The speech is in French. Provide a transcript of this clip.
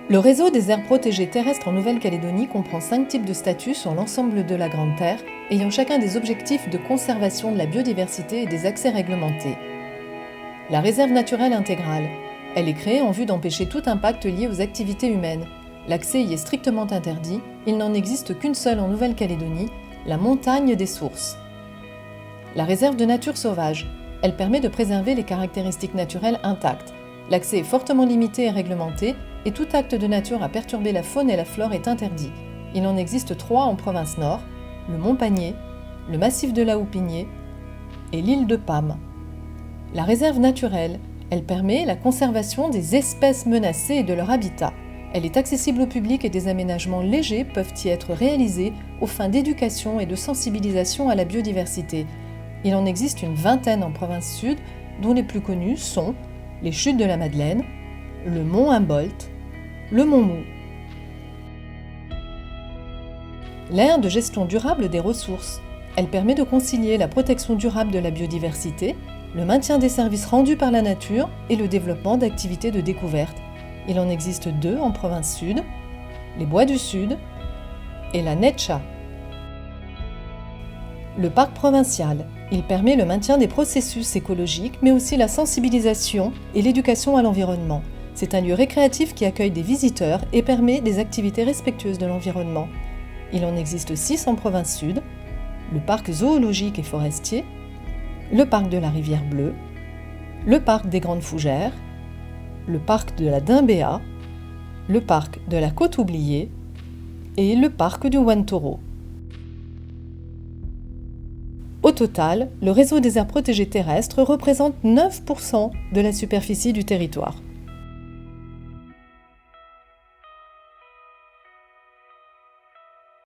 Le réseau des aires protégées terrestres en Nouvelle-Calédonie comprend 5 types de statuts sur l'ensemble de la Grande Terre, ayant chacun des objectifs de conservation de la biodiversité et des accès réglementés. La réserve naturelle intégrale. Elle est créée en vue d'empêcher tout impact lié aux activités humaines. L'accès y est strictement interdit, il n'en existe qu'une seule en Nouvelle-Calédonie, la montagne des sources. La réserve de nature sauvage. Elle permet de préserver les caractéristiques naturelles intactes. L'accès est fortement limité et réglementé, et tout acte de nature à perturber la faune et la flore est interdit. Il en existe 3 en province nord, le Mont Panier, le massif de la Houpinier et l'île de Pam. La réserve naturelle, elle permet la conservation des espèces menacées et de leur habitat. Elle est accessible au public et des aménagements légers peuvent y être réalisés aux fins d'éducation et de sensibilisation à la biodiversité. Il en existe une 20aine en province sud, dont les plus connus sont les chutes de la Madeleine, le mont Humboldt, le mont Mou. L'aire de gestion durable des ressources. Elle permet de concilier la protection durable de la biodiversité, le maintien des services rendus par la nature et le développement d'activités de découverte. Il en existe 2 en province sud, les Bois du Sud et la Netcha. Le parc provincial. Il permet le maintien des processus écologiques, mais aussi la sensibilisation et l'éducation à l'environnement. C'est un lieu récréatif qui accueille des visiteurs et permet des activités respectueuses de l'environnement. Il en existe 6 en province sud, le parc zoologique et forestier, le parc de la Rivière Bleue, le parc des Grandes Fougères, le parc de la Dimbéa, le parc de la Côte Oubliée et le parc du Wantoro. Au total, le réseau des aires protégées terrestres représente 9% de la superficie du territoire.